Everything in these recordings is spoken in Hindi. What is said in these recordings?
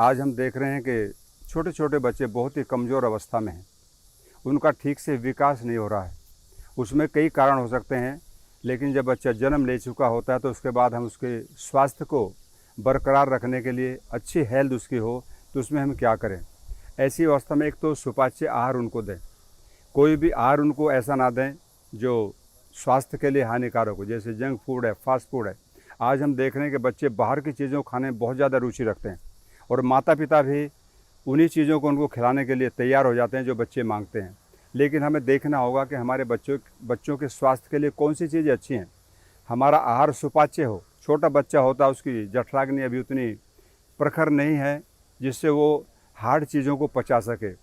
आज हम देख रहे हैं कि छोटे छोटे बच्चे बहुत ही कमज़ोर अवस्था में हैं। उनका ठीक से विकास नहीं हो रहा है। उसमें कई कारण हो सकते हैं, लेकिन जब बच्चा जन्म ले चुका होता है तो उसके बाद हम उसके स्वास्थ्य को बरकरार रखने के लिए, अच्छी हेल्थ उसकी हो, तो उसमें हम क्या करें। ऐसी अवस्था में एक तो सुपाच्य आहार उनको दें। कोई भी आहार उनको ऐसा ना दें जो स्वास्थ्य के लिए हानिकारक हो, जैसे जंक फूड है, फास्ट फूड है। आज हम देख रहे हैं कि बच्चे बाहर की चीज़ों खाने में बहुत ज़्यादा रुचि रखते हैं और माता पिता भी उन्हीं चीज़ों को उनको खिलाने के लिए तैयार हो जाते हैं जो बच्चे मांगते हैं। लेकिन हमें देखना होगा कि हमारे बच्चों के स्वास्थ्य के लिए कौन सी चीज़ें अच्छी हैं। हमारा आहार सुपाच्य हो। छोटा बच्चा होता है, उसकी जठराग्नि अभी उतनी प्रखर नहीं है जिससे वो हार्ड चीज़ों को पचा सके।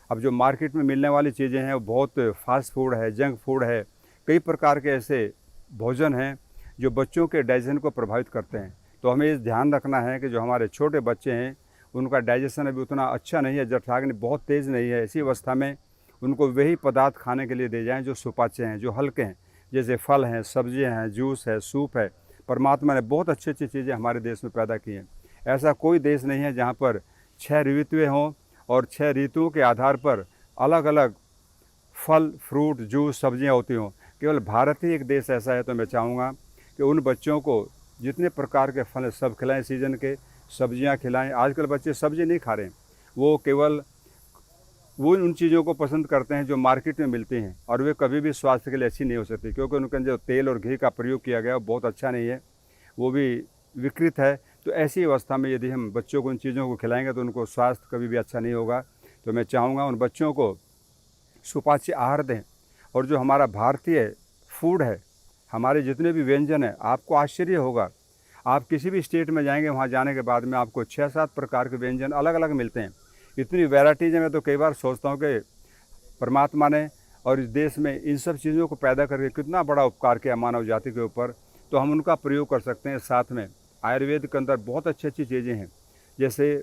अब जो मार्केट में मिलने वाली चीज़ें हैं वो बहुत फास्ट फूड है, जंक फूड है, कई प्रकार के ऐसे भोजन हैं जो बच्चों के डाइजेशन को प्रभावित करते हैं। तो हमें ये ध्यान रखना है कि जो हमारे छोटे बच्चे हैं उनका डाइजेशन अभी उतना अच्छा नहीं है, जठराग्नि बहुत तेज़ नहीं है। ऐसी अवस्था में उनको वही पदार्थ खाने के लिए दे जाएँ जो सुपाच्य हैं, जो हल्के हैं, जैसे फल हैं, सब्जियाँ हैं, जूस है, सूप है। परमात्मा ने बहुत अच्छी अच्छी चीज़ें हमारे देश में पैदा की हैं। ऐसा कोई देश नहीं है जहाँ पर 6 ऋतुएँ हों और 6 ऋतुओं के आधार पर अलग अलग फल, फ्रूट, जूस, सब्जियाँ होती हों। केवल भारत ही एक देश ऐसा है। तो मैं चाहूँगा कि उन बच्चों को जितने प्रकार के फल सब खिलाएं, सीजन के सब्जियां खिलाएं। आजकल बच्चे सब्जी नहीं खा रहे हैं, वो केवल उन चीज़ों को पसंद करते हैं जो मार्केट में मिलती हैं और वे कभी भी स्वास्थ्य के लिए अच्छी नहीं हो सकती, क्योंकि उनके अंदर जो तेल और घी का प्रयोग किया गया वो बहुत अच्छा नहीं है, वो भी विकृत है। तो ऐसी अवस्था में यदि हम बच्चों को उन चीज़ों को खिलाएंगे तो उनको स्वास्थ्य कभी भी अच्छा नहीं होगा। तो मैं चाहूँगा उन बच्चों को सुपाच्य आहार दें। और जो हमारा भारतीय फूड है, हमारे जितने भी व्यंजन हैं, आपको आश्चर्य होगा। आप किसी भी स्टेट में जाएंगे, वहाँ जाने के बाद में आपको 6-7 प्रकार के व्यंजन अलग अलग मिलते हैं। इतनी वैराइटीज़ है, मैं तो कई बार सोचता हूँ कि परमात्मा ने और इस देश में इन सब चीज़ों को पैदा करके कितना बड़ा उपकार किया मानव जाति के ऊपर। तो हम उनका प्रयोग कर सकते हैं। साथ में आयुर्वेद के अंदर बहुत अच्छी अच्छी चीज़ें हैं, जैसे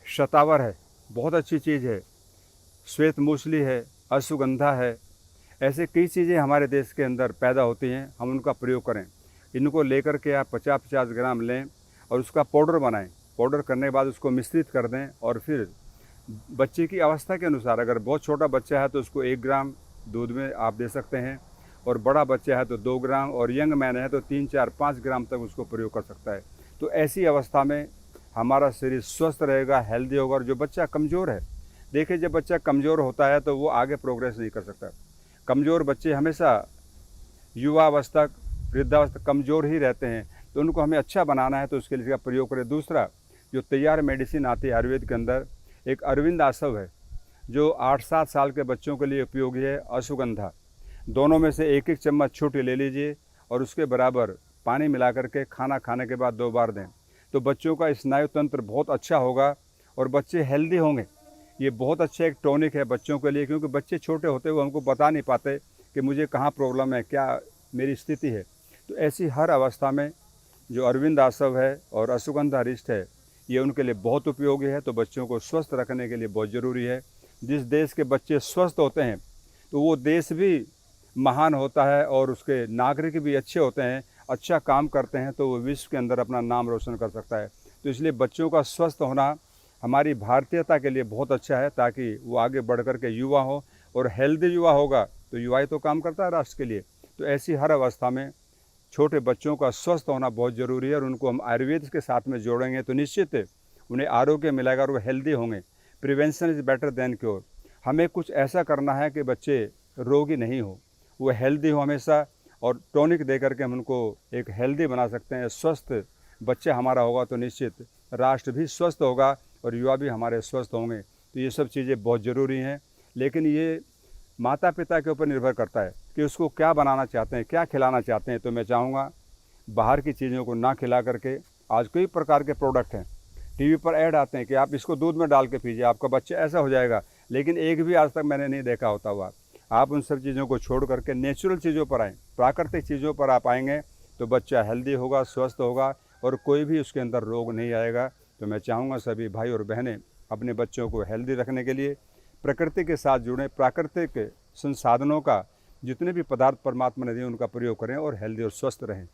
शतावर है, बहुत अच्छी चीज़ है, श्वेत मूसली है, अश्वगंधा है। ऐसे कई चीज़ें हमारे देश के अंदर पैदा होती हैं, हम उनका प्रयोग करें। इनको लेकर के आप 50-50 ग्राम लें और उसका पाउडर बनाएं। पाउडर करने के बाद उसको मिश्रित कर दें और फिर बच्चे की अवस्था के अनुसार, अगर बहुत छोटा बच्चा है तो उसको 1 ग्राम दूध में आप दे सकते हैं, और बड़ा बच्चा है तो 2 ग्राम, और यंग मैन है तो 3-4-5 ग्राम तक उसको प्रयोग कर सकता है। तो ऐसी अवस्था में हमारा शरीर स्वस्थ रहेगा, हेल्दी होगा। और जो बच्चा कमज़ोर है, देखिए जब बच्चा कमज़ोर होता है तो वो आगे प्रोग्रेस नहीं कर सकता। कमज़ोर बच्चे हमेशा युवावस्था, वृद्धावस्था कमज़ोर ही रहते हैं। तो उनको हमें अच्छा बनाना है तो उसके लिए इसका प्रयोग करें। दूसरा, जो तैयार मेडिसिन आती है आयुर्वेद के अंदर, एक अरविंद आसव है जो 8-7 साल के बच्चों के लिए उपयोगी है, अश्वगंधा। दोनों में से 1-1 चम्मच छोटी ले लीजिए और उसके बराबर पानी मिला करके खाना खाने के बाद 2 बार दें। तो बच्चों का स्नायु तंत्र बहुत अच्छा होगा और बच्चे हेल्दी होंगे। ये बहुत अच्छा एक टॉनिक है बच्चों के लिए, क्योंकि बच्चे छोटे होते हुए हमको बता नहीं पाते कि मुझे कहाँ प्रॉब्लम है, क्या मेरी स्थिति है। तो ऐसी हर अवस्था में जो अरविंद आसव है और अश्वगंधा रिष्ट है, ये उनके लिए बहुत उपयोगी है। तो बच्चों को स्वस्थ रखने के लिए बहुत ज़रूरी है। जिस देश के बच्चे स्वस्थ होते हैं तो वो देश भी महान होता है और उसके नागरिक भी अच्छे होते हैं, अच्छा काम करते हैं, तो वो विश्व के अंदर अपना नाम रोशन कर सकता है। तो इसलिए बच्चों का स्वस्थ होना हमारी भारतीयता के लिए बहुत अच्छा है, ताकि वो आगे बढ़ कर के युवा हो, और हेल्दी युवा होगा तो युवा ही तो काम करता है राष्ट्र के लिए। तो ऐसी हर अवस्था में छोटे बच्चों का स्वस्थ होना बहुत ज़रूरी है, और उनको हम आयुर्वेद के साथ में जोड़ेंगे तो निश्चित उन्हें आरोग्य मिलेगा और वो हेल्दी होंगे। Prevention is better than cure. हमें कुछ ऐसा करना है कि बच्चे रोगी नहीं हो, वो हेल्दी हो हमेशा, और टॉनिक दे करके हम उनको एक हेल्दी बना सकते हैं। स्वस्थ बच्चा हमारा होगा तो निश्चित राष्ट्र भी स्वस्थ होगा और युवा भी हमारे स्वस्थ होंगे। तो ये सब चीज़ें बहुत ज़रूरी हैं, लेकिन ये माता पिता के ऊपर निर्भर करता है कि उसको क्या बनाना चाहते हैं, क्या खिलाना चाहते हैं। तो मैं चाहूँगा बाहर की चीज़ों को ना खिला करके, आज कई प्रकार के प्रोडक्ट हैं, टीवी पर ऐड आते हैं कि आप इसको दूध में डाल के पीजिए, आपका बच्चा ऐसा हो जाएगा, लेकिन एक भी आज तक मैंने नहीं देखा होता हुआ। आप उन सब चीज़ों को छोड़ करके नेचुरल चीज़ों पर आएँ, प्राकृतिक चीज़ों पर आप आएंगे तो बच्चा हेल्दी होगा, स्वस्थ होगा, और कोई भी उसके अंदर रोग नहीं आएगा। तो मैं चाहूँगा सभी भाई और बहनें अपने बच्चों को हेल्दी रखने के लिए प्रकृति के साथ जुड़ें, प्राकृतिक संसाधनों का जितने भी पदार्थ परमात्मा ने दिए उनका प्रयोग करें और हेल्दी और स्वस्थ रहें।